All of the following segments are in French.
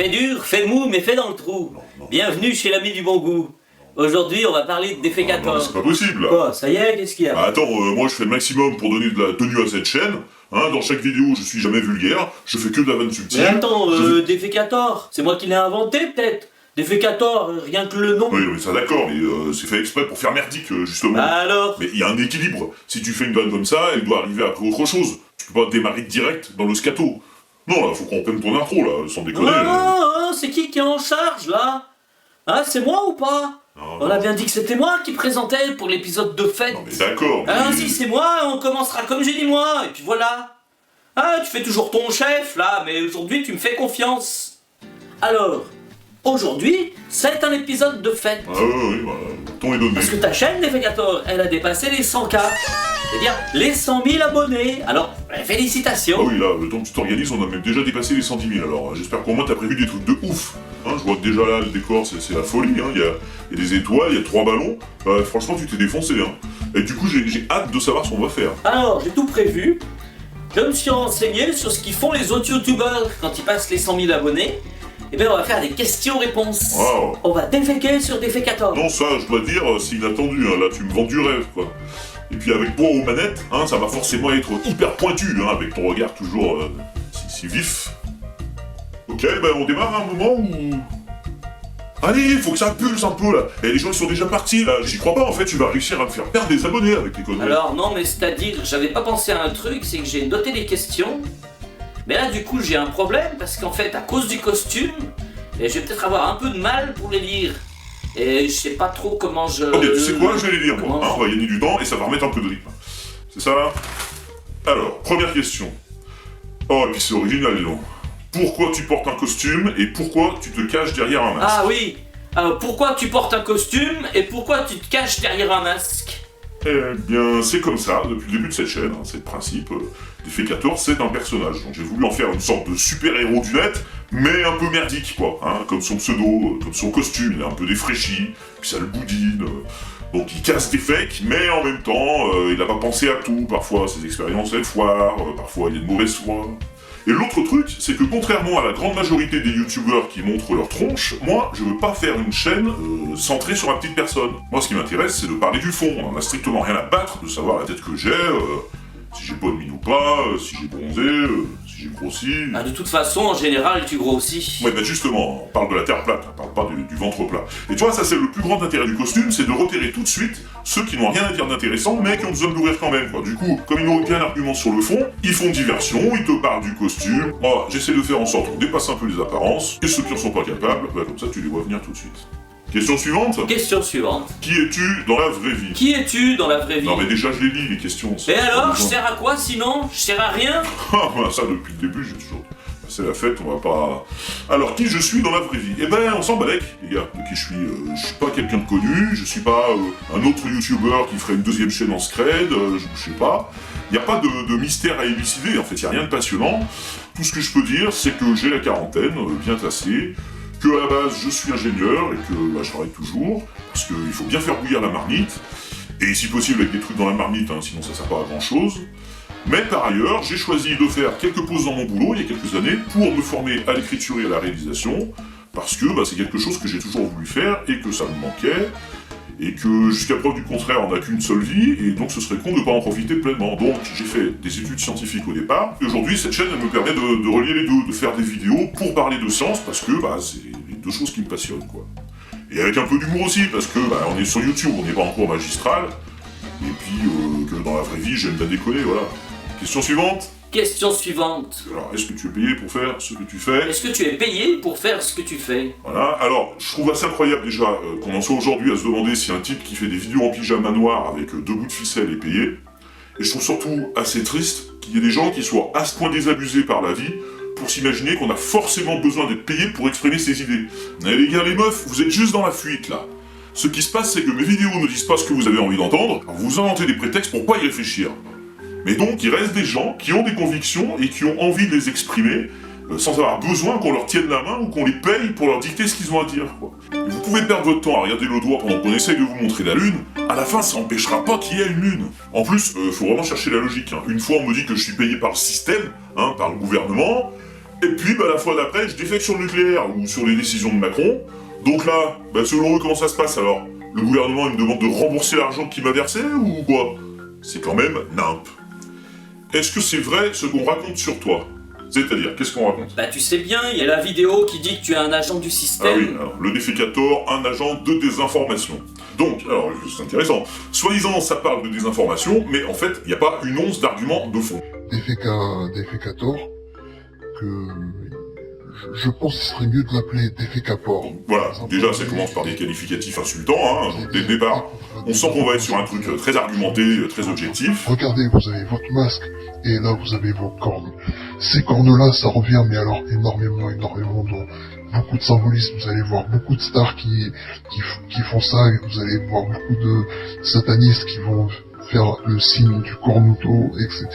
Fais dur, fais mou, mais fais dans le trou. Non. Bienvenue chez l'ami du bon goût. Aujourd'hui, on va parler de Non, défécator. mais c'est pas possible là. Quoi, ça y est, qu'est-ce qu'il y a? Ah, attends, moi je fais le maximum pour donner de la tenue à cette chaîne. Hein, dans chaque vidéo, je suis jamais vulgaire, je fais que de la vanne subtile. Mais attends, Je- défécator, c'est moi qui l'ai inventé peut-être? Défécator, rien que le nom. Oui, mais ça d'accord, mais c'est fait exprès pour faire merdique, justement. Alors? Mais il y a un équilibre. Si tu fais une vanne comme ça, elle doit arriver après autre chose. Tu peux pas démarrer direct dans le scato. Non, là, faut qu'on prenne ton intro, là, sans déconner. C'est qui est en charge là? Ah, c'est moi ou pas? Non, On a bien dit que c'était moi qui présentais pour l'épisode de fête. Non, mais d'accord. Ah, mais- si c'est moi, on commencera comme j'ai dit moi, et puis voilà. Ah, tu fais toujours ton chef là, mais aujourd'hui tu me fais confiance. Alors, aujourd'hui, c'est un épisode de fête. Ah oui, voilà, le ton est donné. Parce que ta chaîne, Défécator, elle a dépassé les 100K. C'est-à-dire les 100 000 abonnés. Alors, félicitations. Ah oui, là, le temps que tu t'organises, on a même déjà dépassé les 110 000, alors j'espère qu'au moins t'as prévu des trucs de ouf. Hein, je vois que déjà là, le décor, c'est la folie, hein. Il y a des étoiles, il y a 3 ballons. Franchement, tu t'es défoncé, hein. Et du coup, j'ai hâte de savoir ce qu'on va faire. Alors, j'ai tout prévu. Je me suis renseigné sur ce qu'ils font les autres youtubeurs quand ils passent les 100 000 abonnés. Et bien, on va faire des questions-réponses. Waouh. On va déféquer sur Défécator. Non, ça, je dois dire, c'est inattendu, hein. Là, tu me vends du rêve, quoi. Et puis avec toi aux manettes, hein, ça va forcément être hyper pointu, hein, avec ton regard toujours si vif. Ok, ben on démarre à un moment où... Allez, faut que ça pulse un peu, là. Et les gens, ils sont déjà partis, là. J'y crois pas, en fait, tu vas réussir à me faire perdre des abonnés avec tes conneries. Alors non, mais c'est-à-dire, j'avais pas pensé à un truc, c'est que j'ai noté des questions. Mais là, du coup, j'ai un problème, parce qu'en fait, à cause du costume, je vais peut-être avoir un peu de mal pour les lire. Et je sais pas trop comment je... Ok, tu sais quoi, je vais les lire, moi. Comment Hein, on va gagner du temps, et ça va remettre un peu de rythme. C'est ça, là? Alors, première question. Oh, et puis c'est original, dis donc. Pourquoi tu portes un costume, et pourquoi tu te caches derrière un masque? Ah oui, pourquoi tu portes un costume et pourquoi tu te caches derrière un masque? Eh bien, c'est comme ça, depuis le début de cette chaîne, hein, c'est le principe. Défécator, c'est un personnage, donc j'ai voulu en faire une sorte de super-héros du net, mais un peu merdique, quoi, hein, comme son pseudo, comme son costume, il est un peu défraîchi, puis ça le boudine, donc il casse des fakes, mais en même temps, il n'a pas pensé à tout, parfois ses expériences elles foirent, parfois il y a de mauvaise foi. Et l'autre truc, c'est que contrairement à la grande majorité des youtubeurs qui montrent leur tronche, moi, je veux pas faire une chaîne centrée sur la petite personne. Moi, ce qui m'intéresse, c'est de parler du fond. On en a strictement rien à battre de savoir la tête que j'ai, si j'ai bonne mine ou pas, si j'ai bronzé, si j'ai grossi. Ah, de toute façon, en général, tu grossis. Ouais, bah justement, on parle de la terre plate, on parle pas du ventre plat. Et tu vois, ça c'est le plus grand intérêt du costume, c'est de repérer tout de suite ceux qui n'ont rien à dire d'intéressant, mais qui ont besoin de l'ouvrir quand même, quoi. Du coup, comme ils n'ont aucun argument sur le fond, ils font diversion, ils te parlent du costume. Moi, j'essaie de faire en sorte qu'on dépasse un peu les apparences, et ceux qui en sont pas capables, bah comme ça tu les vois venir tout de suite. Question suivante. Question suivante. Qui es-tu dans la vraie vie? Qui es-tu dans la vraie vie? Non mais déjà je les lis les questions. Et alors, je sers à quoi sinon? Je sers à rien? Ah, bah, ça depuis le début, j'ai toujours... C'est la fête, on va pas... Alors, qui je suis dans la vraie vie? Eh ben, on s'en balèque, les gars, de qui je suis. Je suis pas quelqu'un de connu, je suis pas un autre youtubeur qui ferait une deuxième chaîne en scred, je sais pas. Y a pas de mystère à élucider, en fait, y a rien de passionnant. Tout ce que je peux dire, c'est que j'ai la quarantaine, bien tassée, que à la base, je suis ingénieur, et que bah, je travaille toujours, parce qu'il faut bien faire bouillir la marmite, et si possible avec des trucs dans la marmite, hein, sinon ça sert pas à grand-chose. Mais par ailleurs, j'ai choisi de faire quelques pauses dans mon boulot il y a quelques années pour me former à l'écriture et à la réalisation, parce que bah, c'est quelque chose que j'ai toujours voulu faire et que ça me manquait, et que jusqu'à preuve du contraire, on n'a qu'une seule vie, et donc ce serait con de ne pas en profiter pleinement. Donc j'ai fait des études scientifiques au départ, et aujourd'hui cette chaîne elle me permet de relier les deux, de faire des vidéos pour parler de science, parce que bah, c'est les deux choses qui me passionnent, quoi. Et avec un peu d'humour aussi, parce que bah, on est sur YouTube, on n'est pas encore magistral, et puis que dans la vraie vie j'aime bien déconner, voilà. Question suivante. Question suivante. Alors, est-ce que tu es payé pour faire ce que tu fais? Est-ce que tu es payé pour faire ce que tu fais? Voilà, alors, je trouve assez incroyable déjà qu'on en soit aujourd'hui à se demander si un type qui fait des vidéos en pyjama noir avec 2 bouts de ficelle est payé. Et je trouve surtout assez triste qu'il y ait des gens qui soient à ce point désabusés par la vie pour s'imaginer qu'on a forcément besoin d'être payé pour exprimer ses idées. Mais les gars, les meufs, vous êtes juste dans la fuite là. Ce qui se passe, c'est que mes vidéos ne disent pas ce que vous avez envie d'entendre, alors vous inventez des prétextes pour pas y réfléchir. Mais donc, il reste des gens qui ont des convictions et qui ont envie de les exprimer sans avoir besoin qu'on leur tienne la main ou qu'on les paye pour leur dicter ce qu'ils ont à dire, quoi. Et vous pouvez perdre votre temps à regarder le doigt pendant qu'on essaye de vous montrer la lune, à la fin, ça empêchera pas qu'il y ait une lune. En plus, faut vraiment chercher la logique, hein. Une fois, on me dit que je suis payé par le système, hein, par le gouvernement, Et puis, la fois d'après, je défecte sur le nucléaire, ou sur les décisions de Macron. Donc là, selon eux, comment ça se passe alors? Le gouvernement, il me demande de rembourser l'argent qu'il m'a versé, ou quoi? C'est quand même nimp. Est-ce que c'est vrai ce qu'on raconte sur toi? C'est-à-dire, qu'est-ce qu'on raconte? Tu sais bien, il y a la vidéo qui dit que tu es un agent du système. Ah oui, alors, le Défecator, un agent de désinformation. Donc, alors, c'est intéressant. Soi-disant, ça parle de désinformation, mais en fait, il n'y a pas une once d'argument de fond. Défecator, que je pense qu'il serait mieux de l'appeler Défecapor. Voilà, déjà, ça commence par des qualificatifs insultants, hein. Dès le départ, on sent qu'on va être sur un truc très argumenté, très objectif. Regardez, vous avez votre masque, et là, vous avez vos cornes. Ces cornes-là, ça revient, mais alors énormément, dans beaucoup de symbolisme. Vous allez voir beaucoup de stars qui font ça, et vous allez voir beaucoup de satanistes qui vont faire le signe du cornuto, etc.,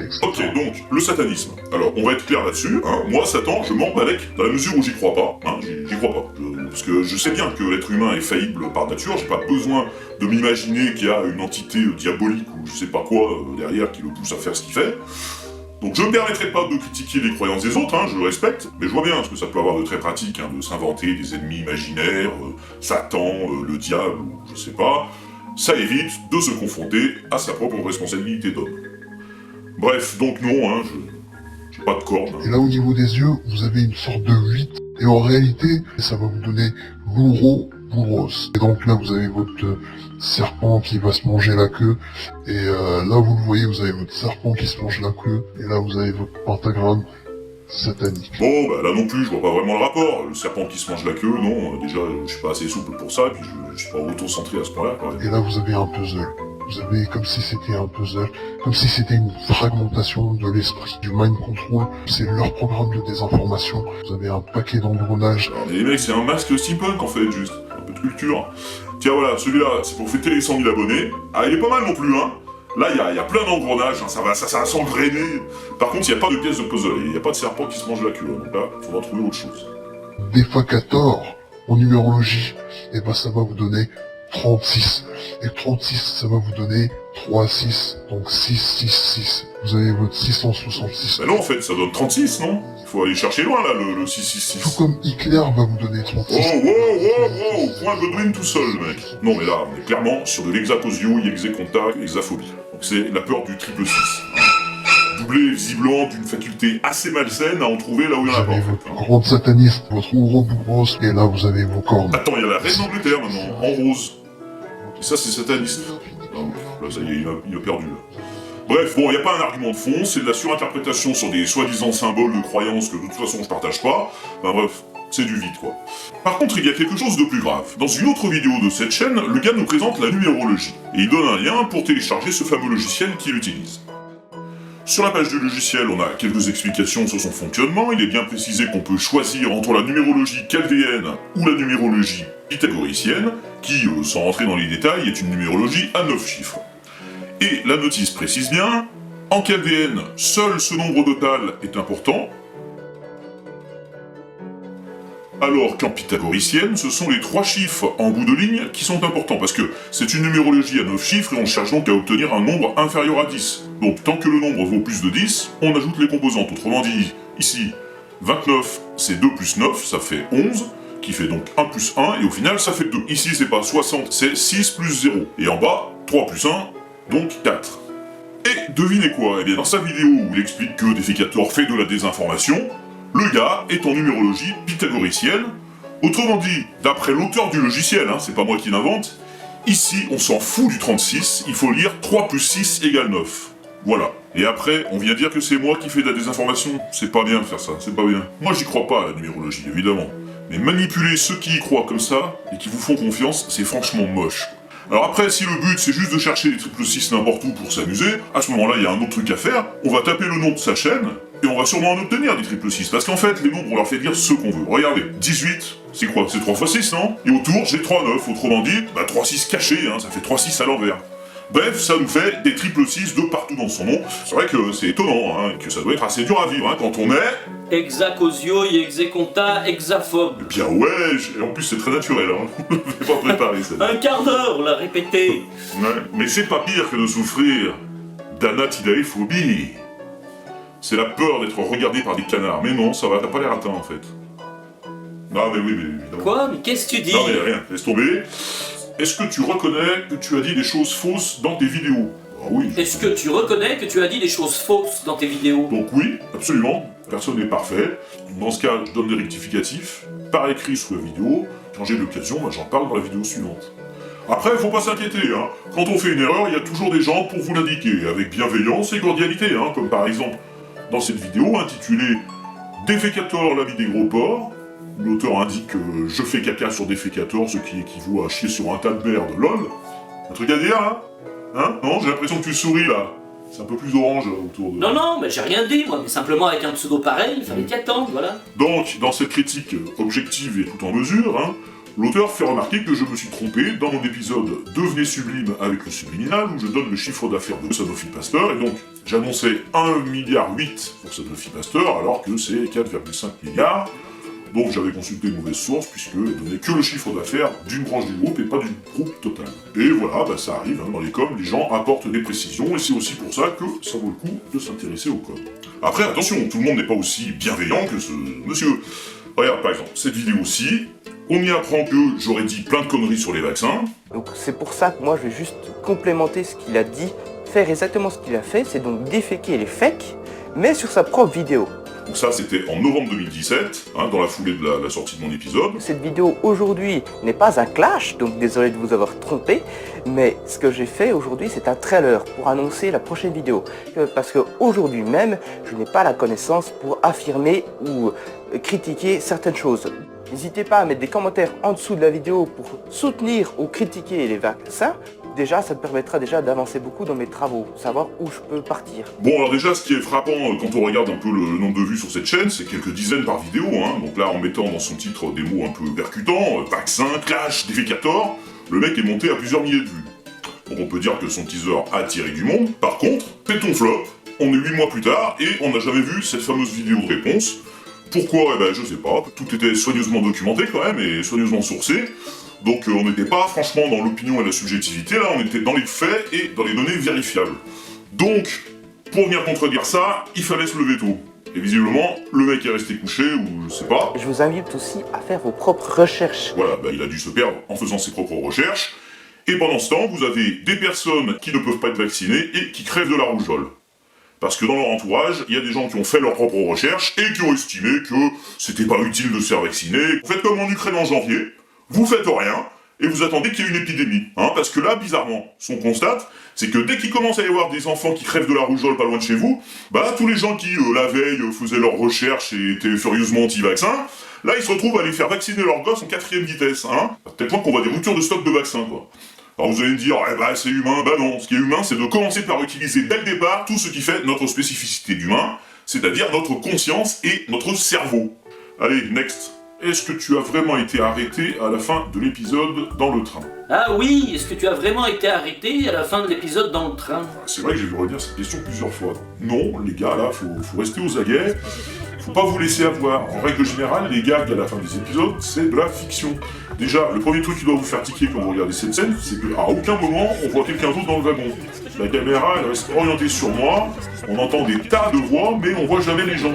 etc. Ok, donc, le satanisme. Alors, on va être clair là-dessus, hein. Moi, Satan, je m'en balèque, dans la mesure où j'y crois pas, hein. J'y crois pas. Parce que je sais bien que l'être humain est faillible par nature, j'ai pas besoin de m'imaginer qu'il y a une entité diabolique ou je sais pas quoi derrière qui le pousse à faire ce qu'il fait. Donc je ne me permettrai pas de critiquer les croyances des autres, hein, je le respecte, mais je vois bien ce que ça peut avoir de très pratique, hein, de s'inventer des ennemis imaginaires, Satan, le diable, ou je sais pas. Ça évite de se confronter à sa propre responsabilité d'homme. Bref, donc non, hein, j'ai pas de corne. Et là, au niveau des yeux, vous avez une sorte de 8, et en réalité, ça va vous donner l'ouros. Et donc là, vous avez votre serpent qui va se manger la queue, et là, vous le voyez, vous avez votre serpent qui se mange la queue, et là, vous avez votre pentagramme satanique. Bon, là non plus, je vois pas vraiment le rapport. Le serpent qui se mange la queue, non, déjà, je suis pas assez souple pour ça, et puis je suis pas auto-centré à ce point-là, quand même. Et là, vous avez un puzzle. Vous avez comme si c'était un puzzle, comme si c'était une fragmentation de l'esprit, du mind control. C'est leur programme de désinformation. Vous avez un paquet d'engrenages. Mais les mecs, c'est un masque steampunk en fait, juste. Un peu de culture. Tiens, voilà, celui-là, c'est pour fêter les 100 000 abonnés. Ah, il est pas mal non plus, hein. Là, il y a plein d'engrenages, hein, ça va s'engrainer. Par contre, il n'y a pas de pièce de puzzle, il n'y a pas de serpent qui se mange la queue. Donc là, il faudra trouver autre chose. Défacator, en numérologie, et ça va vous donner 36. Et 36, ça va vous donner 3, 6, donc 6, 6, 6. Vous avez votre 666. Non, en fait, ça donne 36, non? Il faut aller chercher loin, là, le 666. Tout comme Hitler va vous donner 36. Oh, point Godwin tout seul, mec. Non, mais là, on est clairement sur de l'exacosio, execonta, exaphobie. Donc c'est la peur du triple 6. Doublé visiblement d'une faculté assez malsaine à en trouver là où il y en a Vous pas, avez en votre fait. Hein. grande sataniste, votre ouroboros, et là vous avez vos cornes. Attends, il y a la reine d'Angleterre maintenant, en rose. Et ça, c'est sataniste. Non, là, ça y est, il a perdu, là. Bref, bon, il n'y a pas un argument de fond, c'est de la surinterprétation sur des soi-disant symboles de croyances que de toute façon je partage pas. Enfin bref, c'est du vide, quoi. Par contre, il y a quelque chose de plus grave. Dans une autre vidéo de cette chaîne, le gars nous présente la numérologie. Et il donne un lien pour télécharger ce fameux logiciel qu'il utilise. Sur la page du logiciel, on a quelques explications sur son fonctionnement. Il est bien précisé qu'on peut choisir entre la numérologie chaldéenne ou la numérologie pythagoricienne, qui, sans rentrer dans les détails, est une numérologie à 9 chiffres. Et la notice précise bien, en chaldéenne, seul ce nombre total est important, alors qu'en pythagoricienne, ce sont les 3 chiffres en bout de ligne qui sont importants, parce que c'est une numérologie à 9 chiffres et on cherche donc à obtenir un nombre inférieur à 10. Donc tant que le nombre vaut plus de 10, on ajoute les composantes. Autrement dit, ici, 29, c'est 2 plus 9, ça fait 11, qui fait donc 1 plus 1, et au final, ça fait 2. Ici, c'est pas 60, c'est 6 plus 0. Et en bas, 3 plus 1, donc 4. Et devinez quoi? Eh bien, dans sa vidéo où il explique que Défecator fait de la désinformation, le gars est en numérologie pythagoricienne. Autrement dit, d'après l'auteur du logiciel, hein, c'est pas moi qui l'invente, ici, on s'en fout du 36, il faut lire 3 plus 6 égale 9. Voilà. Et après, on vient dire que c'est moi qui fais de la désinformation. C'est pas bien de faire ça, c'est pas bien. Moi, j'y crois pas à la numérologie, évidemment. Mais manipuler ceux qui y croient comme ça, et qui vous font confiance, c'est franchement moche. Alors après, si le but c'est juste de chercher les triple 6 n'importe où pour s'amuser, à ce moment-là, il y a un autre truc à faire, on va taper le nom de sa chaîne, et on va sûrement en obtenir des triple 6, parce qu'en fait, les nombres, on leur fait dire ce qu'on veut. Regardez, 18, c'est quoi? C'est 3 x 6, non? Et autour, j'ai 3 9, autrement dit, 3 6 cachés, hein, ça fait 3 6 à l'envers. Bref, ça nous fait des triple 6 de partout dans son nom. C'est vrai que c'est étonnant, hein, que ça doit être assez dur à vivre, hein, quand on est... Exacosio, execonta, exaphobe. Eh bien ouais, et en plus c'est très naturel, hein. Je l'avais pas préparé, ça. Un quart d'heure, on l'a répété. Ouais, mais c'est pas pire que de souffrir d'anatidaephobie. c'est la peur d'être regardé par des canards. Mais non, ça va, t'as pas l'air atteint en fait. Non mais oui, mais évidemment. Quoi? Mais qu'est-ce que tu dis? Non mais rien, laisse tomber. Est-ce que tu reconnais que tu as dit des choses fausses dans tes vidéos? Ah oui. Est-ce que tu reconnais que tu as dit des choses fausses dans tes vidéos? Donc oui, absolument, personne n'est parfait. Dans ce cas, je donne des rectificatifs, par écrit sous la vidéo. Quand j'ai l'occasion, j'en parle dans la vidéo suivante. Après, faut pas s'inquiéter, hein. Quand on fait une erreur, il y a toujours des gens pour vous l'indiquer, avec bienveillance et cordialité, hein, comme par exemple dans cette vidéo intitulée Défécator, la vie des gros porcs. L'auteur indique je fais caca sur Défécator, ce qui équivaut à chier sur un tas de merde, lol. Un truc à dire, hein? Hein? Non, j'ai l'impression que tu souris là. C'est un peu plus orange autour de... Non, mais j'ai rien dit, moi, mais simplement avec un pseudo pareil, il fallait t'y attendre, voilà. Donc, dans cette critique objective et tout en mesure, hein, l'auteur fait remarquer que je me suis trompé dans mon épisode « Devenez sublime avec le subliminal » où je donne le chiffre d'affaires de Sanofi Pasteur, et donc j'annonçais 1,8 milliard pour Sanofi Pasteur, alors que c'est 4,5 milliards. Donc j'avais consulté une mauvaise source, puisqu'elle donnait que le chiffre d'affaires d'une branche du groupe et pas du groupe total. Et voilà, bah, ça arrive, hein, dans les coms, les gens apportent des précisions, et c'est aussi pour ça que ça vaut le coup de s'intéresser aux coms. Après, attention, tout le monde n'est pas aussi bienveillant que ce monsieur. Regarde, par exemple, cette vidéo-ci, on y apprend que j'aurais dit plein de conneries sur les vaccins. Donc c'est pour ça que moi je vais juste complémenter ce qu'il a dit, faire exactement ce qu'il a fait, c'est donc déféquer les fakes, mais sur sa propre vidéo. Donc ça, c'était en novembre 2017, hein, dans la foulée de la sortie de mon épisode. Cette vidéo aujourd'hui n'est pas un clash, donc désolé de vous avoir trompé, mais ce que j'ai fait aujourd'hui, c'est un trailer pour annoncer la prochaine vidéo. Parce qu'aujourd'hui même, je n'ai pas la connaissance pour affirmer ou critiquer certaines choses. N'hésitez pas à mettre des commentaires en dessous de la vidéo pour soutenir ou critiquer les vaccins. Déjà, ça me permettra déjà d'avancer beaucoup dans mes travaux, savoir où je peux partir. Bon, alors déjà, ce qui est frappant quand on regarde un peu le nombre de vues sur cette chaîne, c'est quelques dizaines par vidéo, hein. Donc là, en mettant dans son titre des mots un peu percutants, vaccin, clash, Défécator, le mec est monté à plusieurs milliers de vues. Donc on peut dire que son teaser a attiré du monde. Par contre, péton flop, on est 8 mois plus tard et on n'a jamais vu cette fameuse vidéo de réponse. Pourquoi? Eh ben, je sais pas. Tout était soigneusement documenté quand même et soigneusement sourcé. Donc on n'était pas franchement dans l'opinion et la subjectivité, là on était dans les faits et dans les données vérifiables. Donc, pour venir contredire ça, il fallait se lever tôt. Et visiblement, le mec est resté couché, ou je sais pas. Je vous invite aussi à faire vos propres recherches. Voilà, bah, il a dû se perdre en faisant ses propres recherches. Et pendant ce temps, vous avez des personnes qui ne peuvent pas être vaccinées et qui crèvent de la rougeole. Parce que dans leur entourage, il y a des gens qui ont fait leurs propres recherches et qui ont estimé que c'était pas utile de se faire vacciner. Vous faites comme en Ukraine en janvier. Vous faites rien, et vous attendez qu'il y ait une épidémie. Hein, parce que là, bizarrement, ce qu'on constate, c'est que dès qu'il commence à y avoir des enfants qui crèvent de la rougeole pas loin de chez vous, bah tous les gens qui, la veille, faisaient leurs recherches et étaient furieusement anti-vaccins, là, ils se retrouvent à aller faire vacciner leurs gosses en 4ème vitesse. Hein, à tel point qu'on voit des ruptures de stock de vaccins, quoi. Alors vous allez me dire, eh bah c'est humain, bah non, ce qui est humain, c'est de commencer par utiliser dès le départ tout ce qui fait notre spécificité d'humain, c'est-à-dire notre conscience et notre cerveau. Allez, next. Est-ce que tu as vraiment été arrêté à la fin de l'épisode dans le train? Ah oui, est-ce que tu as vraiment été arrêté à la fin de l'épisode dans le train? C'est vrai que j'ai dû redire cette question plusieurs fois. Non, les gars, là, faut rester aux aguets. Faut pas vous laisser avoir. En règle générale, les gags à la fin des épisodes, c'est de la fiction. Déjà, le premier truc qui doit vous faire tiquer quand vous regardez cette scène, c'est qu'à aucun moment, on voit quelqu'un d'autre dans le wagon. La caméra, elle reste orientée sur moi, on entend des tas de voix, mais on voit jamais les gens.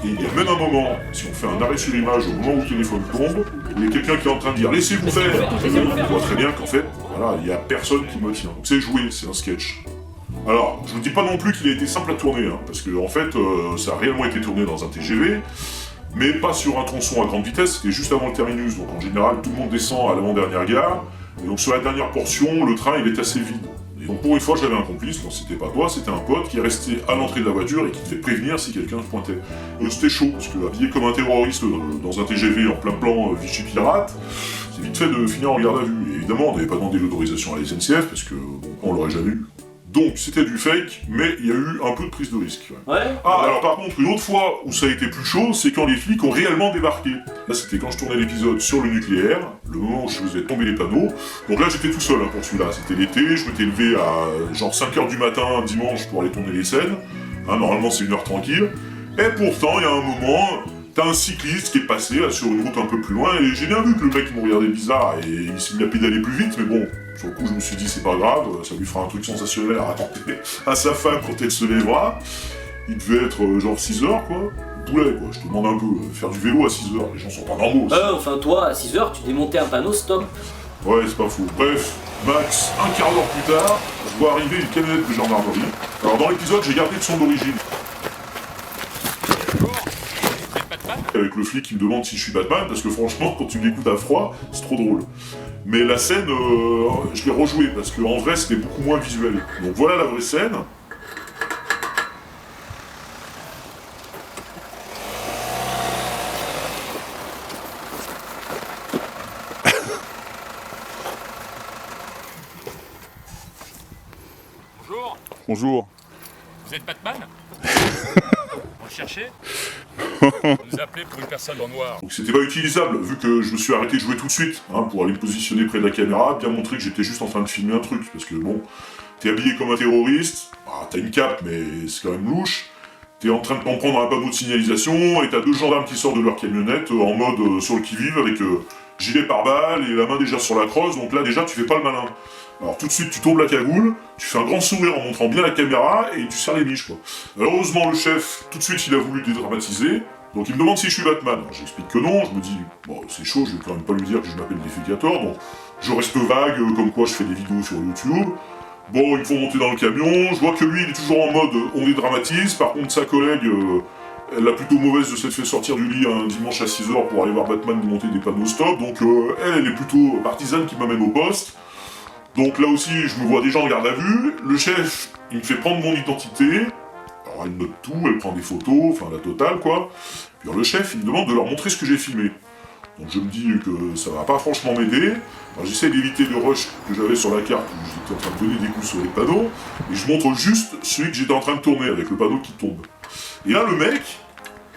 Et il y a même un moment, si on fait un arrêt sur l'image au moment où le téléphone tombe, où il y a quelqu'un qui est en train de dire « Laissez-vous faire !» On voit très bien qu'en fait, voilà, il y a personne qui me tient. Donc c'est joué, c'est un sketch. Alors, je vous dis pas non plus qu'il a été simple à tourner, hein, parce que en fait, ça a réellement été tourné dans un TGV, mais pas sur un tronçon à grande vitesse, c'était juste avant le terminus, donc en général, tout le monde descend à l'avant-dernière gare, et donc sur la dernière portion, le train, il est assez vide. Et donc pour une fois, j'avais un complice, donc c'était pas toi, c'était un pote qui est resté à l'entrée de la voiture et qui devait prévenir si quelqu'un se pointait. Et c'était chaud, parce que habillé comme un terroriste dans un TGV en plein plan Vichy Pirate, c'est vite fait de finir en garde à vue. Et évidemment, on n'avait pas demandé l'autorisation à la SNCF, parce que bon, on l'aurait jamais eu. Donc c'était du fake, mais il y a eu un peu de prise de risque. Ouais. Ah, alors par contre, une autre fois où ça a été plus chaud, c'est quand les flics ont réellement débarqué. Là, c'était quand je tournais l'épisode sur le nucléaire, le moment où je faisais tomber les panneaux. Donc là, j'étais tout seul pour celui-là. C'était l'été, je m'étais levé à genre 5h du matin, dimanche, pour aller tourner les scènes. Hein, normalement, c'est une heure tranquille. Et pourtant, il y a un moment, t'as un cycliste qui est passé là, sur une route un peu plus loin, et j'ai bien vu que le mec me regardait bizarre, et il s'est mis à pédaler plus vite, mais bon... Sur le coup, je me suis dit, c'est pas grave, ça lui fera un truc sensationnel à raconter à sa femme quand elle se lèvera. Il devait être genre 6h, quoi. Poulet, quoi, je te demande un peu, faire du vélo à 6h, les gens sont pas normaux aussi. Enfin toi, à 6h, tu démontais un panneau stop. Ouais, c'est pas faux. Bref, max, un quart d'heure plus tard, je vois arriver une camionnette de gendarmerie. Alors dans l'épisode, j'ai gardé le son d'origine. Avec le flic qui me demande si je suis Batman, parce que franchement, quand tu l'écoutes à froid, c'est trop drôle. Mais la scène, je l'ai rejouée, parce qu'en vrai, c'était beaucoup moins visuel. Donc voilà la vraie scène. Bonjour, Bonjour. vous êtes Batman Vous cherchez Vous nous appelez pour une personne en noir. Donc c'était pas utilisable, vu que je me suis arrêté de jouer tout de suite, hein, pour aller me positionner près de la caméra, bien montrer que j'étais juste en train de filmer un truc, parce que bon, t'es habillé comme un terroriste, t'as une cape, mais c'est quand même louche, t'es en train de t'en prendre un panneau de signalisation, et t'as 2 gendarmes qui sortent de leur camionnette, en mode sur le qui-vive, avec gilet pare-balles et la main déjà sur la crosse, donc là déjà tu fais pas le malin. Alors tout de suite tu tombes la cagoule, tu fais un grand sourire en montrant bien la caméra, et tu serres les miches, quoi. Alors heureusement le chef, tout de suite il a voulu dédramatiser, donc il me demande si je suis Batman. Alors j'explique que non, je me dis, bon c'est chaud, je vais quand même pas lui dire que je m'appelle Defecator, donc je reste vague, comme quoi je fais des vidéos sur YouTube. Bon, ils me font monter dans le camion, je vois que lui il est toujours en mode on dédramatise, par contre sa collègue, elle a plutôt mauvaise de s'être fait sortir du lit un dimanche à 6h pour aller voir Batman démonter des panneaux stop, donc elle est plutôt partisane qui m'amène au poste. Donc là aussi, je me vois déjà en garde à vue, le chef, il me fait prendre mon identité, alors elle note tout, elle prend des photos, enfin la totale quoi, puis alors, le chef, il me demande de leur montrer ce que j'ai filmé. Donc je me dis que ça va pas franchement m'aider, alors j'essaie d'éviter le rush que j'avais sur la carte où j'étais en train de donner des coups sur les panneaux, et je montre juste celui que j'étais en train de tourner avec le panneau qui tombe. Et là le mec,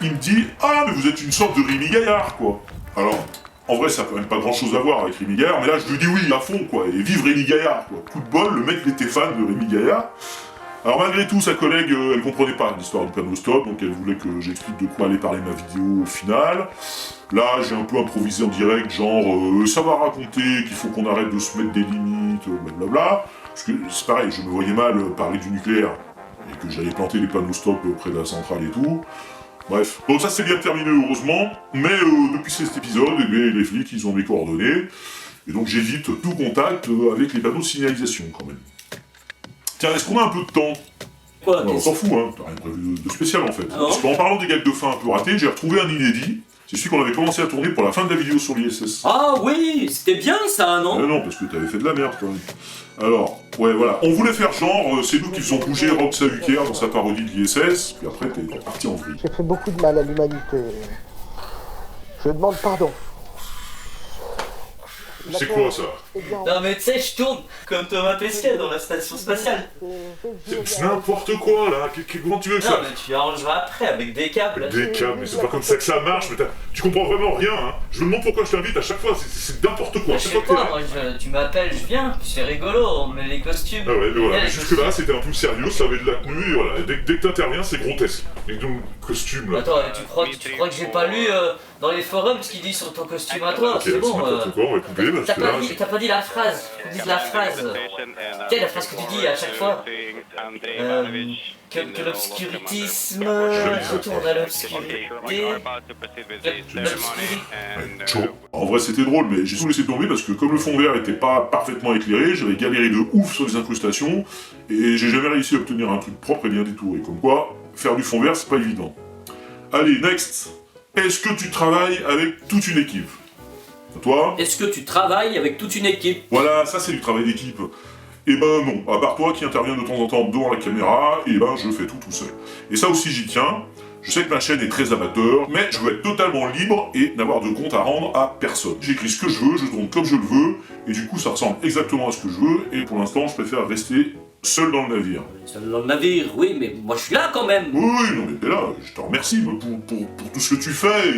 il me dit « Ah mais vous êtes une sorte de Rémi Gaillard quoi !» Alors, en vrai, ça n'a quand même pas grand chose à voir avec Rémi Gaillard, mais là je lui dis oui à fond quoi, et vive Rémi Gaillard quoi. Coup de bol, le mec il était fan de Rémi Gaillard. Alors malgré tout, sa collègue, elle comprenait pas l'histoire du panneau stop, donc elle voulait que j'explique de quoi allait parler ma vidéo au final. Là, j'ai un peu improvisé en direct, genre ça va raconter qu'il faut qu'on arrête de se mettre des limites, blablabla. Parce que c'est pareil, je me voyais mal parler du nucléaire, et que j'allais planter les panneaux stop près de la centrale et tout. Bref, donc ça c'est bien terminé heureusement, mais depuis cet épisode, eh bien, les flics ils ont mes coordonnées, et donc j'évite tout contact avec les panneaux de signalisation quand même. Tiens, est-ce qu'on a un peu de temps? Quoi, On s'en fout, hein, t'as rien prévu de spécial en fait. Parce qu'en parlant des gags de fin un peu ratés, j'ai retrouvé un inédit, c'est celui qu'on avait commencé à tourner pour la fin de la vidéo sur l'ISS. Ah oui, c'était bien ça, non? Non, parce que t'avais fait de la merde quand même. Alors, ouais, voilà. On voulait faire genre, c'est nous qui faisons bouger Rob Saluter dans sa parodie de l'ISS, puis après t'es parti en vrille. J'ai fait beaucoup de mal à l'humanité. Je demande pardon. C'est quoi ça? Non mais tu sais, je tourne comme Thomas Pesquet dans la station spatiale. C'est n'importe quoi là, comment tu veux que Non ça... mais tu arrangeras après avec des câbles. Des câbles, mais c'est pas comme ça que ça marche, mais tu comprends vraiment rien, hein. Je me demande pourquoi je t'invite à chaque fois, c'est n'importe quoi. Je sais pas, moi, tu m'appelles, je viens, c'est rigolo, on met les costumes. Ah ouais, mais voilà, Ouais, mais jusque là c'était un peu sérieux, ça avait de la tenue, et voilà, dès que t'interviens c'est grotesque. Et donc, costume là. Attends, tu crois que j'ai pas lu dans les forums ce qu'il dit sur ton costume à toi? Ok, C'est bon. n'importe quoi, on va couper, parce que là... T'as pas dit la phrase, faut dire la phrase. Quelle est la phrase que tu dis à chaque fois? Que l'obscurantisme retourne à l'obscurité. Chaud. En vrai c'était drôle, mais j'ai tout laissé tomber parce que comme le fond vert était pas parfaitement éclairé, j'avais galéré de ouf sur les incrustations, et j'ai jamais réussi à obtenir un truc propre et bien détouré. Comme quoi, faire du fond vert c'est pas évident. Allez, next. Est-ce que tu travailles avec toute une équipe? Toi? Est-ce que tu travailles avec toute une équipe? Voilà, ça c'est du travail d'équipe. Eh ben non, à part toi qui interviens de temps en temps devant la caméra, eh ben je fais tout seul. Et ça aussi j'y tiens, je sais que ma chaîne est très amateur, mais je veux être totalement libre et n'avoir de compte à rendre à personne. J'écris ce que je veux, je tourne comme je le veux, et du coup ça ressemble exactement à ce que je veux, et pour l'instant je préfère rester seul dans le navire. Seul dans le navire, oui, mais moi je suis là quand même. Oui, non mais t'es là, je te remercie pour tout ce que tu fais,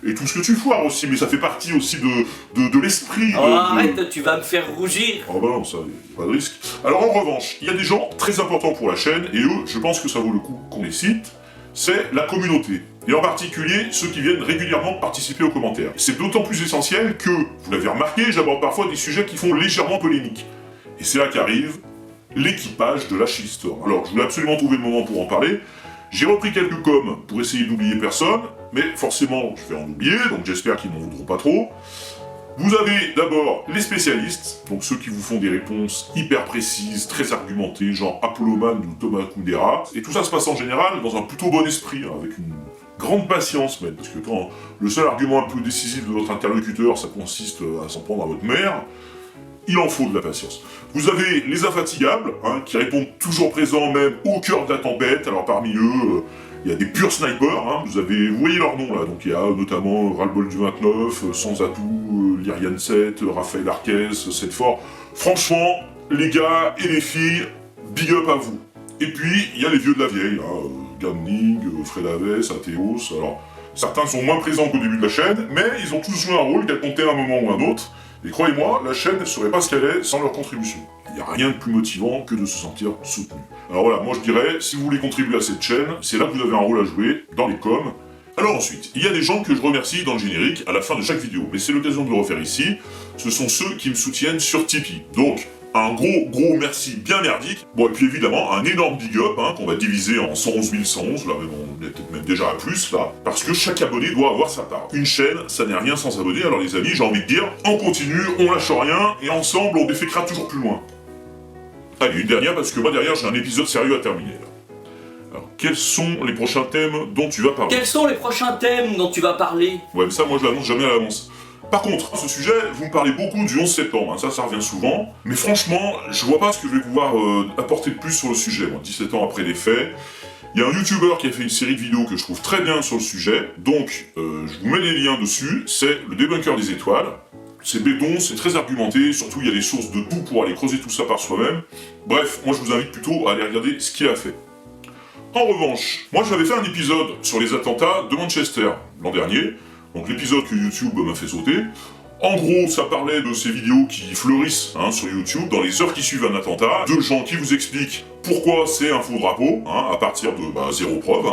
et tout ce que tu foires aussi, mais ça fait partie aussi de l'esprit. Oh, arrête, tu vas me faire rougir. Oh bah non, ça, y a pas de risque. Alors en revanche, il y a des gens très importants pour la chaîne, et eux, je pense que ça vaut le coup qu'on les cite, c'est la communauté. Et en particulier, ceux qui viennent régulièrement participer aux commentaires. C'est d'autant plus essentiel que, vous l'avez remarqué, j'aborde parfois des sujets qui font légèrement polémique. Et c'est là qu'arrive l'équipage de la shitstorm. Alors, je voulais absolument trouver le moment pour en parler. J'ai repris quelques coms pour essayer d'oublier personne, mais forcément je vais en oublier, donc j'espère qu'ils m'en voudront pas trop. Vous avez d'abord les spécialistes, donc ceux qui vous font des réponses hyper précises, très argumentées, genre Apolloman ou Thomas Kundera. Et tout ça se passe en général dans un plutôt bon esprit, hein, avec une grande patience même, parce que quand le seul argument un peu décisif de votre interlocuteur, ça consiste à s'en prendre à votre mère, il en faut de la patience. Vous avez les infatigables, hein, qui répondent toujours présents même au cœur de la tempête. Alors parmi eux, il y a des purs snipers, hein. Vous voyez leur nom là, donc il y a notamment Ras-le-Bol du 29, Sans Atout, Lyrian 7, Raphaël Arquez, Setfort. Franchement, les gars et les filles, big up à vous. Et puis, il y a les vieux de la vieille, hein, Gamning, Fred Aves, Athéos. Alors, certains sont moins présents qu'au début de la chaîne, mais ils ont tous joué un rôle qu'à compter à un moment ou un autre. Et croyez-moi, la chaîne ne serait pas ce qu'elle est sans leur contribution. Il n'y a rien de plus motivant que de se sentir soutenu. Alors voilà, moi je dirais, si vous voulez contribuer à cette chaîne, c'est là que vous avez un rôle à jouer, dans les coms. Alors ensuite, il y a des gens que je remercie dans le générique à la fin de chaque vidéo, mais c'est l'occasion de le refaire ici. Ce sont ceux qui me soutiennent sur Tipeee. Donc, un gros merci bien merdique. Bon, et puis évidemment, un énorme big up, hein, qu'on va diviser en 111 111, là, mais bon, on est peut-être même déjà à plus, là, parce que chaque abonné doit avoir sa part. Une chaîne, ça n'est rien sans abonnés, alors les amis, j'ai envie de dire, on continue, on lâche rien, et ensemble, on déféquera toujours plus loin. Allez, une dernière, parce que moi, derrière, j'ai un épisode sérieux à terminer, là. Alors, quels sont les prochains thèmes dont tu vas parler? Quels sont les prochains thèmes dont tu vas parler? Ouais, mais ça, moi, je l'annonce jamais à l'avance. Par contre, ce sujet, vous me parlez beaucoup du 11 septembre, hein, ça revient souvent, mais franchement, je vois pas ce que je vais pouvoir apporter de plus sur le sujet, moi, 17 ans après les faits. Il y a un YouTuber qui a fait une série de vidéos que je trouve très bien sur le sujet, donc je vous mets les liens dessus, c'est le débunker des étoiles. C'est béton, c'est très argumenté, surtout il y a des sources de tout pour aller creuser tout ça par soi-même. Bref, moi je vous invite plutôt à aller regarder ce qu'il a fait. En revanche, moi j'avais fait un épisode sur les attentats de Manchester l'an dernier, donc l'épisode que YouTube m'a fait sauter. En gros, ça parlait de ces vidéos qui fleurissent sur YouTube dans les heures qui suivent un attentat, de gens qui vous expliquent pourquoi c'est un faux drapeau, à partir de zéro preuve.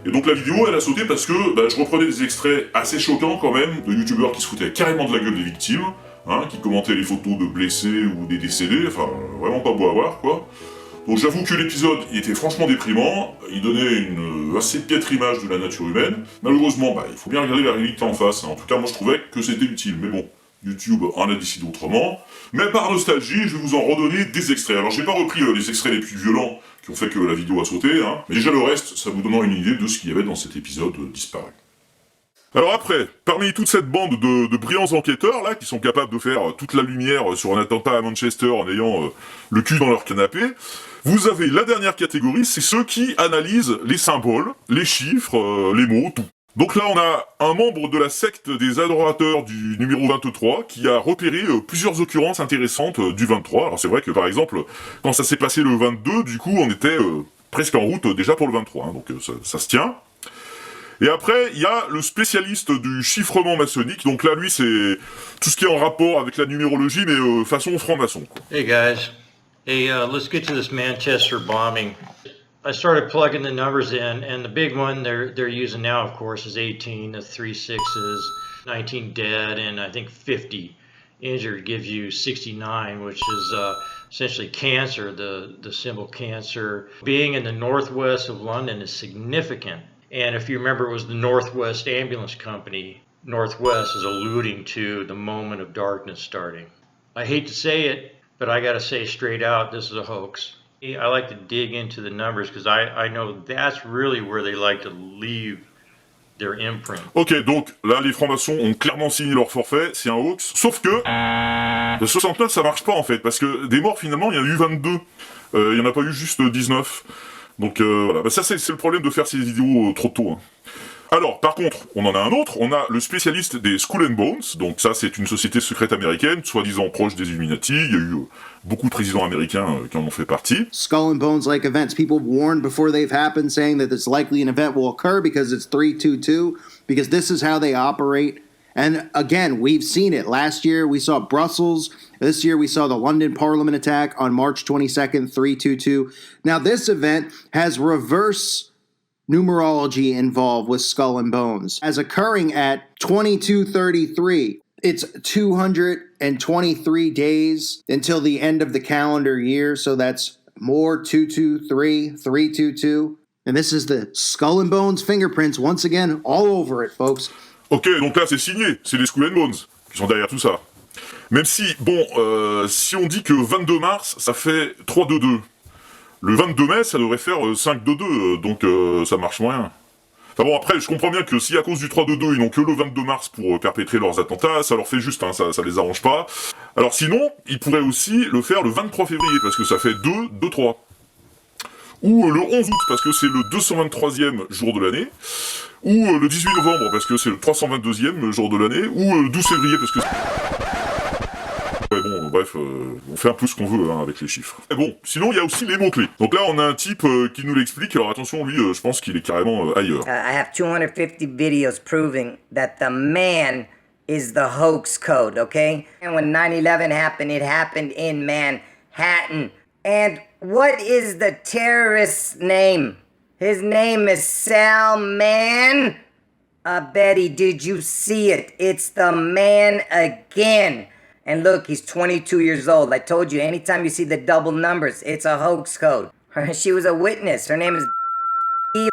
Et donc la vidéo, elle a sauté parce que je reprenais des extraits assez choquants quand même, de youtubeurs qui se foutaient carrément de la gueule des victimes, qui commentaient les photos de blessés ou des décédés, enfin vraiment pas beau à voir, quoi. Donc j'avoue que l'épisode, il était franchement déprimant, il donnait une assez piètre image de la nature humaine. Malheureusement, il faut bien regarder la réalité en face, En tout cas, moi je trouvais que c'était utile, mais bon, YouTube en a décidé autrement. Mais par nostalgie, je vais vous en redonner des extraits. Alors j'ai pas repris les extraits les plus violents qui ont fait que la vidéo a sauté, mais déjà le reste, ça vous donnera une idée de ce qu'il y avait dans cet épisode disparu. Alors après, parmi toute cette bande de brillants enquêteurs, là, qui sont capables de faire toute la lumière sur un attentat à Manchester en ayant le cul dans leur canapé, vous avez la dernière catégorie, c'est ceux qui analysent les symboles, les chiffres, les mots, tout. Donc là, on a un membre de la secte des adorateurs du numéro 23 qui a repéré plusieurs occurrences intéressantes du 23. Alors c'est vrai que, par exemple, quand ça s'est passé le 22, du coup, on était presque en route déjà pour le 23, donc ça se tient. Et après, il y a le spécialiste du chiffrement maçonnique, donc là, lui, c'est tout ce qui est en rapport avec la numérologie, mais façon franc-maçon. Hey guys, hey, let's get to this Manchester bombing. I started plugging the numbers in, and the big one they're using now, of course, is 18, the 3 6s, 19 dead, and I think 50 injured gives you 69, which is essentially cancer, the symbol cancer. Being in the northwest of London is significant. And if you remember, it was the Northwest Ambulance Company. Northwest is alluding to the moment of darkness starting. I hate to say it, but I gotta say straight out, this is a hoax. I like to dig into the numbers because I know that's really where they like to leave their imprint. Ok, donc là, les francs-maçons ont clairement signé leur forfait, c'est un hoax. Sauf que le 69, ça marche pas en fait, parce que des morts, finalement, il y en a eu 22. Il y en a pas eu juste 19. Donc voilà, ça c'est le problème de faire ces vidéos trop tôt. Alors, par contre, on en a un autre, on a le spécialiste des Skull and Bones, donc ça c'est une société secrète américaine, soi-disant proche des Illuminati, il y a eu beaucoup de présidents américains qui en ont fait partie. Skull and Bones-like events, people warned before they've happened, saying that it's likely an event will occur because it's 322, because this is how they operate. And again, we've seen it. Last year, we saw Brussels. This year, we saw the London Parliament attack on March 22nd, 322. Now, this event has reverse numerology involved with Skull and Bones. As occurring at 2233, it's 223 days until the end of the calendar year. So that's more 223, 322. And this is the Skull and Bones fingerprints once again all over it, folks. Ok, donc là c'est signé, c'est les Skull and Bones qui sont derrière tout ça. Même si, bon, si on dit que 22 mars, ça fait 3-2-2. Le 22 mai, ça devrait faire 5-2-2, donc ça marche moyen. Enfin bon, après, je comprends bien que si à cause du 3-2-2, ils n'ont que le 22 mars pour perpétrer leurs attentats, ça leur fait juste, hein, ça les arrange pas. Alors sinon, ils pourraient aussi le faire le 23 février, parce que ça fait 2-2-3. Ou le 11 août, parce que c'est le 223e jour de l'année. Ou le 18 novembre, parce que c'est le 322e jour de l'année. Ou le 12 février, parce que... Ouais, bon, bref, on fait un peu ce qu'on veut hein, avec les chiffres. Et bon, sinon il y a aussi les mots-clés. Donc là, on a un type qui nous l'explique. Alors attention, lui, je pense qu'il est carrément ailleurs. I have 250 videos proving that the man is the hoax code, okay? And when 9/11 happened, it happened in Manhattan. And what is the terrorist's name? His name is Salman. Betty, did you see it? It's the man again. And look, he's 22 years old. I told you, anytime you see the double numbers, it's a hoax code. She was a witness. Her name is E.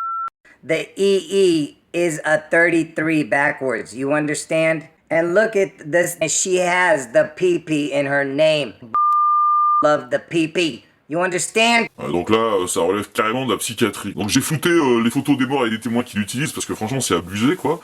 The EE is a 33 backwards. You understand? And look at this. She has the PP in her name. Love the PP. You understand? Donc là, ça relève carrément de la psychiatrie. Donc j'ai flouté les photos des morts et des témoins qui l'utilisent, parce que franchement, c'est abusé, quoi.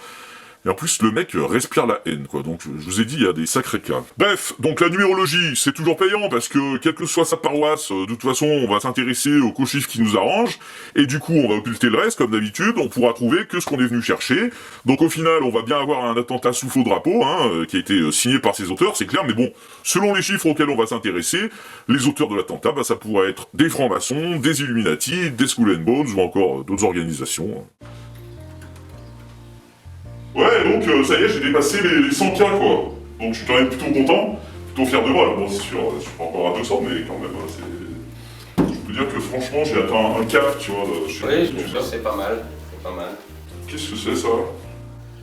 Et en plus, le mec respire la haine, quoi. Donc, je vous ai dit, il y a des sacrés caves. Bref, donc la numérologie, c'est toujours payant, parce que, quelle que soit sa paroisse, de toute façon, on va s'intéresser aux co-chiffres qui nous arrangent, et du coup, on va occulter le reste, comme d'habitude, on pourra trouver que ce qu'on est venu chercher. Donc, au final, on va bien avoir un attentat sous faux drapeau, hein, qui a été signé par ses auteurs, c'est clair, mais bon, selon les chiffres auxquels on va s'intéresser, les auteurs de l'attentat, bah, ça pourrait être des francs-maçons, des Illuminati, des Skull and Bones, ou encore d'autres organisations. Ouais, donc ça y est, j'ai dépassé les 100K, quoi. Donc je suis quand même plutôt content, plutôt fier de moi. Alors, bon, c'est sûr, je suis pas encore à 200, mais quand même, c'est... Je peux dire que franchement, j'ai atteint un cap, tu vois. Oui, je trouve que c'est pas mal, Qu'est-ce que c'est, ça?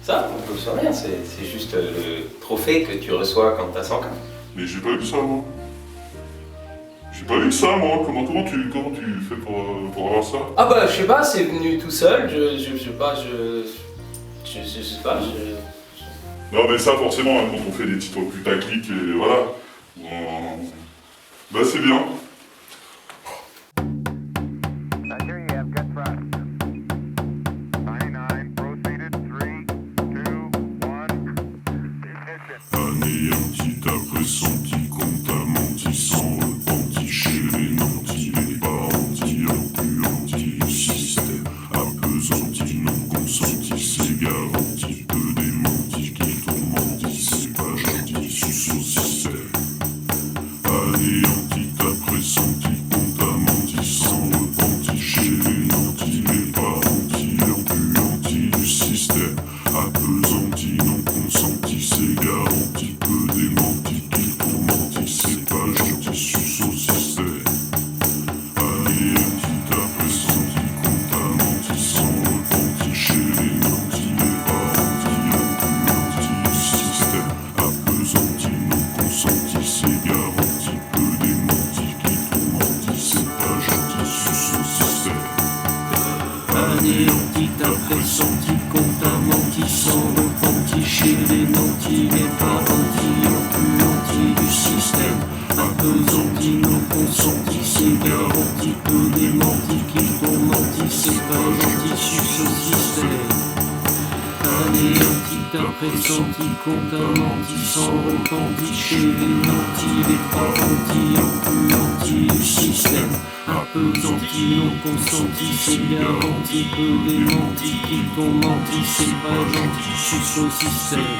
Ça, on peut rien, c'est juste le trophée que tu reçois quand t'as 100K. Mais j'ai pas vu ça, moi. J'ai pas vu ça, moi. Comment tu fais pour avoir ça? Ah bah, je sais pas, c'est venu tout seul, je sais pas, Non, mais ça, forcément, hein, quand on fait des titres putaclic et voilà. Bah, c'est bien. Anéanti, t'as pressenti qu'on t'a menti sans repenti. Chez les nantis, les parentis, empuantis du système. Appesanti, non consenti, c'est garanti. Peu démenti, qui tourmentit, c'est pas gentil, suce au système. Anéanti, t'as pressenti qu'on t'a menti sans repenti. Chez les nantis, les parentis, empuantis du système. Appesanti, non consenti, c'est garanti. Peu démenti, qui tourmentit, c'est pas gentil, suce au système. Anéanti, t'as pressenti qu'on t'a menti sans repenti. Chez les nantis, les parentis, empuantis du système. Appesanti, non consenti, c'est garanti. Peu démenti, qui tourmentit, c'est pas gentil, suce au système. Anéanti, t'as pressenti qu'on t'a menti sans repenti. Chez les nantis, les parentis, empuantis du système. Appesanti, non consenti, c'est garanti. Peu démenti, qui tourmentit, c'est pas gentil, suce au système. Anéanti, t'as pressenti qu'on t'a menti sans repenti. Chez les nantis, les parentis, empuantis du système. Appesanti, non consenti, c'est garanti. Peu démenti, qui t'ont menti, c'est pas gentil, suce au système.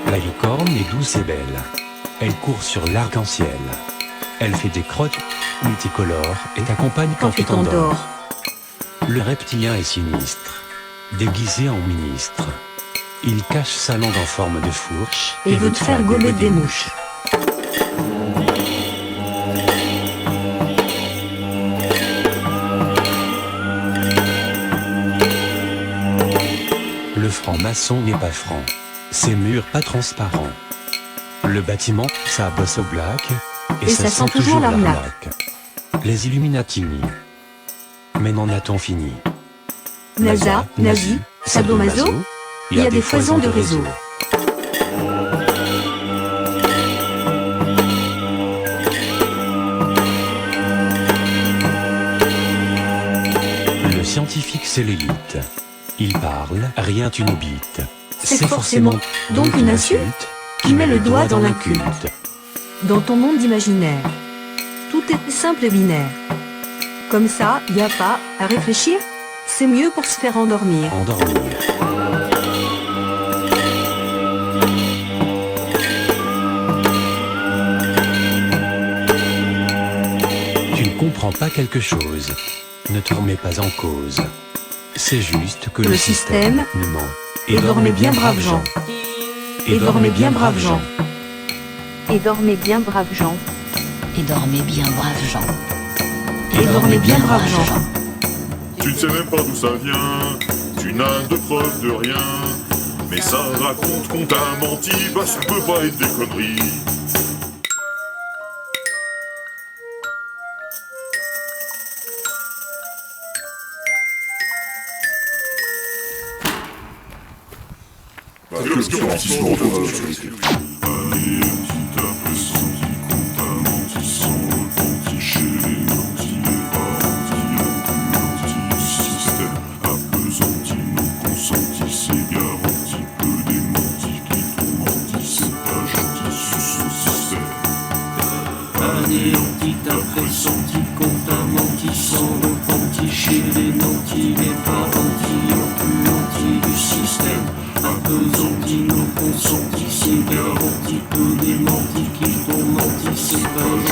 La licorne est douce et belle. Elle court sur l'arc-en-ciel. Elle fait des crottes multicolores et t'accompagne quand tu t'endors. Le reptilien est sinistre, déguisé en ministre. Il cache sa langue en forme de fourche et veut te faire gommer des mouches. Le franc-maçon n'est pas franc. Ces murs pas transparents. Le bâtiment, ça bosse au black. Et ça sent toujours l'arnaque. Les Illuminatini. Mais n'en a-t-on fini? NASA, Nazi, Sadomaso, il y a des foisons de réseaux. Le scientifique, c'est l'élite. Il parle, rien tu n'oubites. C'est forcément donc une insulte qui met le doigt dans l'inculte. Dans ton monde imaginaire, tout est simple et binaire. Comme ça, y a pas à réfléchir. C'est mieux pour se faire endormir. Tu ne comprends pas quelque chose. Ne te remets pas en cause. C'est juste que le système nous ment. Et dormez bien braves gens. Et dormez bien braves gens. Et dormez bien braves gens. Et dormez bien braves gens. Et dormez bien braves gens. Tu ne sais même pas d'où ça vient, tu n'as de preuves de rien. Mais ça raconte qu'on t'a menti, bah ça peut pas être des conneries. Qu'est-ce qu'on Anéantit après senti, compte un menti sans repenti, chez les nantis, les parentis, empuantis du système, appesantis, non consentis, c'est garanti, peu démentis, qui t'ont menti, c'est pas gentil.